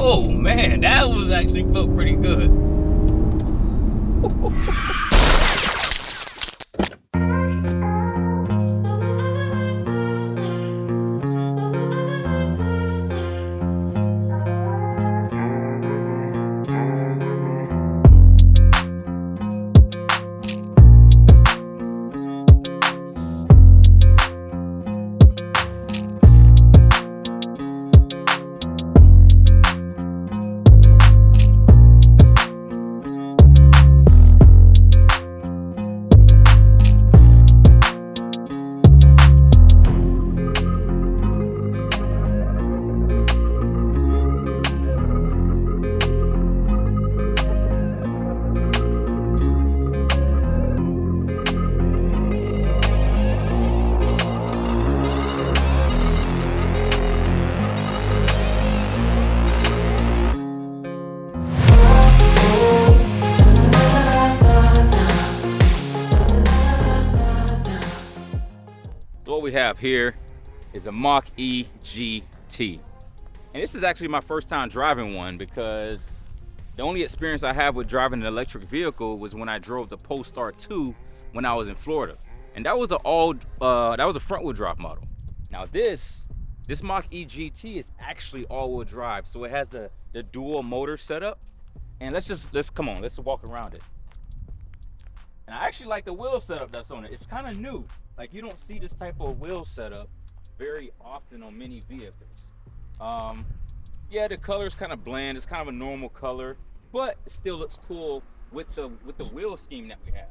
Oh man, that was actually felt pretty good. So what we have here is a Mach-E GT. And this is actually my first time driving one because the only experience I have with driving an electric vehicle was when I drove the Polestar 2 when I was in Florida. And that was a front wheel drive model. Now this Mach-E GT is actually all wheel drive. So it has the dual motor setup. And let's walk around it. And I actually like the wheel setup that's on it. It's kind of new. Like, you don't see this type of wheel setup very often on many vehicles. Yeah, the color's kind of bland. It's kind of a normal color, but it still looks cool with the wheel scheme that we have.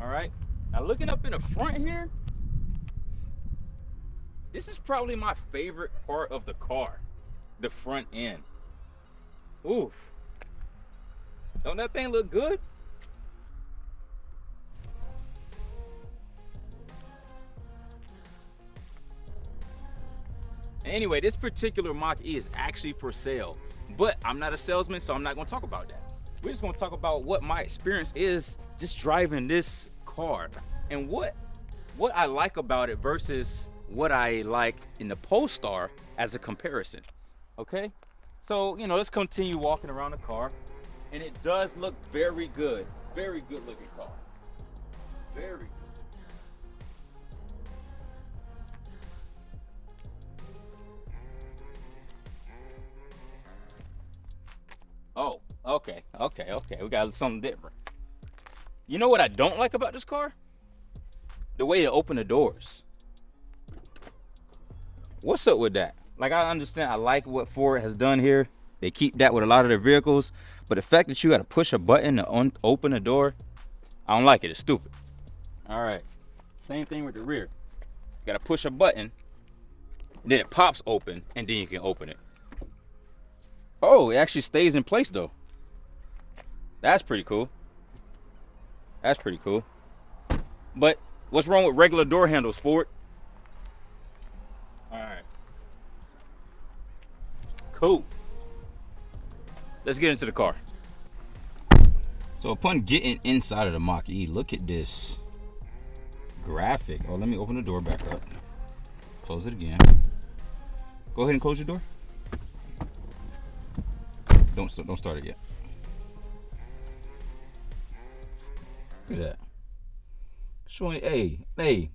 All right. Now looking up in the front here, this is probably my favorite part of the car, the front end. Oof. Don't that thing look good? Anyway, this particular Mach-E is actually for sale, but I'm not a salesman, so I'm not going to talk about that. We're just going to talk about what my experience is just driving this car and what I like about it versus what I like in the Polestar as a comparison. Okay, so let's continue walking around the car, and it does look very good looking car, very good. Oh, okay. We got something different. You know what I don't like about this car? The way to open the doors. What's up with that? Like, I understand, I like what Ford has done here. They keep that with a lot of their vehicles, but the fact that you got to push a button to open the door, I don't like it. It's stupid. All right. Same thing with the rear. You got to push a button, then it pops open, and then you can open it. Oh, it actually stays in place though. That's pretty cool. That's pretty cool. But what's wrong with regular door handles, Ford? All right. Cool. Let's get into the car. So upon getting inside of the Mach-E, look at this graphic. Oh, let me open the door back up. Close it again. Go ahead and close your door. Don't start it yet. Look at that. Showing, hey,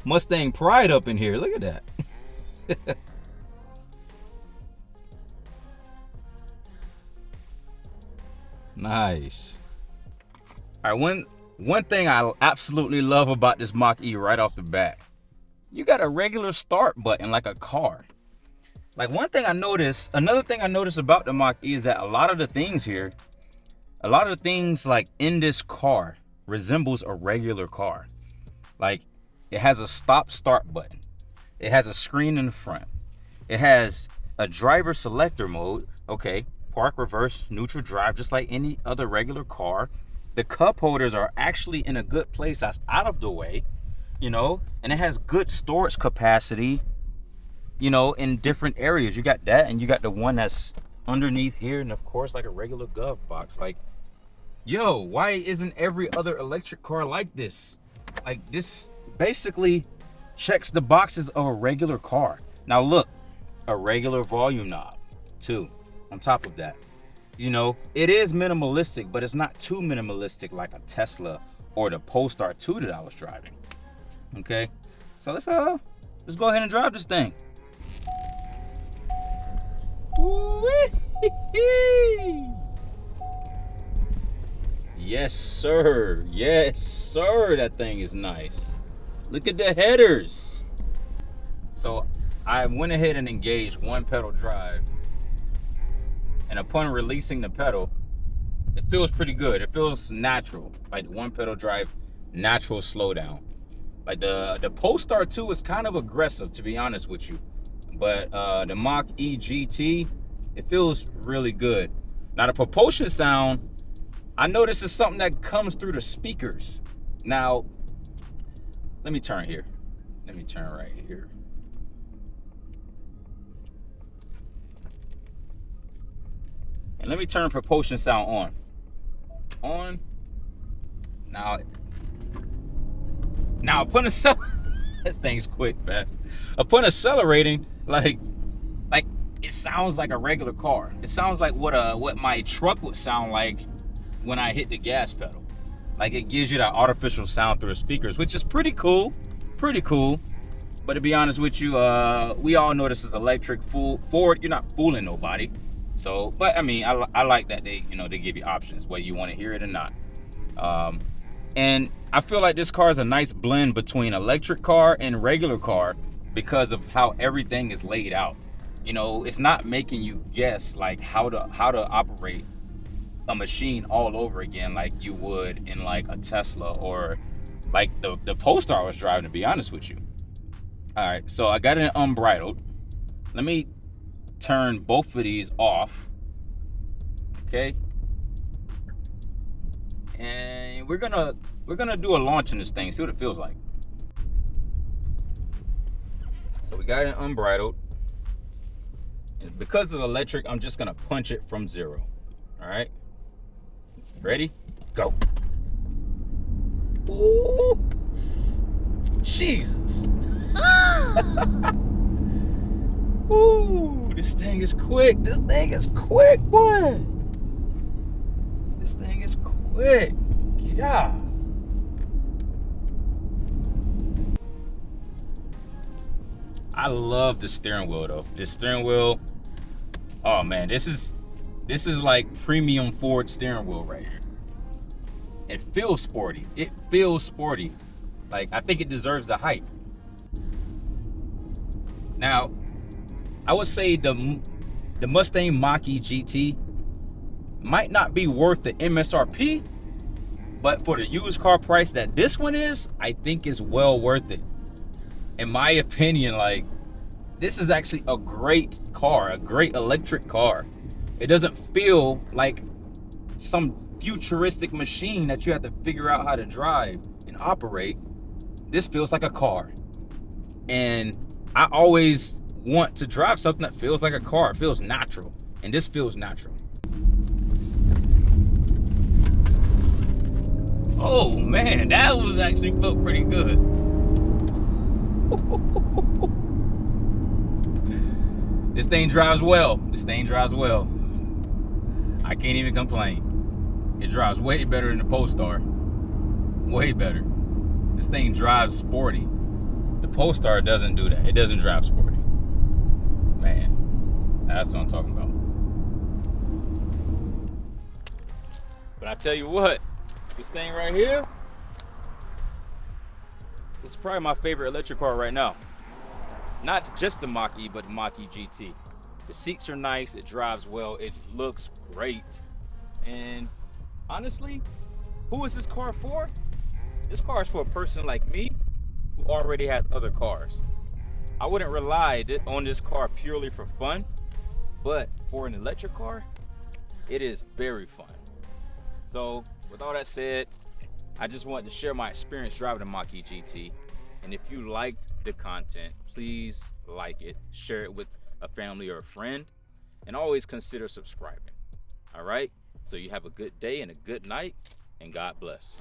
Mustang Pride up in here. Look at that. Nice. All right, one thing I absolutely love about this Mach-E right off the bat, you got a regular start button like a car. Like, another thing I noticed about the Mach-E is that a lot of the things like in this car resembles a regular car. Like, it has a stop start button. It has a screen in the front. It has a driver selector mode. Okay, park, reverse, neutral, drive, just like any other regular car. The cup holders are actually in a good place that's out of the way, and it has good storage capacity. In different areas. You got that, and you got the one that's underneath here, and of course like a regular glove box. Like, yo, why isn't every other electric car like this? Like, this basically checks the boxes of a regular car. Now look, a regular volume knob, too. On top of that, you know, it is minimalistic, but it's not too minimalistic like a Tesla or the Polestar 2 that I was driving. Okay, so let's go ahead and drive this thing. Yes, sir. Yes, sir. That thing is nice. Look at the headers. So I went ahead and engaged one pedal drive. And upon releasing the pedal, it feels pretty good. It feels natural. Like one pedal drive, natural slowdown. Like the Polestar 2 is kind of aggressive, to be honest with you. But the Mach-E GT, it feels really good. Now the propulsion sound, I know this is something that comes through the speakers. Now, let me turn here. Let me turn right here. And let me turn propulsion sound on. On. Now upon this thing's quick, man. Upon accelerating, like it sounds like a regular car. It sounds like what my truck would sound like when I hit the gas pedal. Like it gives you that artificial sound through the speakers, which is pretty cool. Pretty cool. But to be honest with you, we all know this is electric. Ford, you're not fooling nobody. So, but I mean, I like that they give you options, whether you want to hear it or not. And I feel like this car is a nice blend between electric car and regular car because of how everything is laid out. You know, it's not making you guess like how to operate a machine all over again like you would in like a Tesla or like the Polestar I was driving, to be honest with you. All right, so I got it unbridled. Let me turn both of these off. Okay. And we're gonna do a launch in this thing, see what it feels like. So we got it unbridled. And because it's electric, I'm just gonna punch it from 0. All right. Ready? Go. Ooh. Jesus. Ooh, this thing is quick. This thing is quick, boy. This thing is quick. Yeah. I love the steering wheel though. This steering wheel, oh man, this is like premium Ford steering wheel right here. It feels sporty. It feels sporty. Like I think it deserves the hype. Now, I would say the Mustang Mach-E GT might not be worth the MSRP, but for the used car price that this one is, I think is well worth it. In my opinion, like this is actually a great car, a great electric car. It doesn't feel like some futuristic machine that you have to figure out how to drive and operate. This feels like a car. And I always want to drive something that feels like a car. It feels natural. And this feels natural. Oh man, that was actually felt pretty good. This thing drives well. This thing drives well. I can't even complain. It drives way better than the Polestar. Way better. This thing drives sporty. The Polestar doesn't do that. It doesn't drive sporty. Man, that's what I'm talking about. But I tell you what, this thing right here, this is probably my favorite electric car right now. Not just the Mach-E, but the Mach-E GT. The seats are nice, it drives well, it looks great. And honestly, who is this car for? This car is for a person like me who already has other cars. I wouldn't rely on this car purely for fun, but for an electric car, it is very fun. So with all that said, I just wanted to share my experience driving the Mach-E GT. And if you liked the content, please like it, share it with a family or a friend, and always consider subscribing. All right? So you have a good day and a good night, and God bless.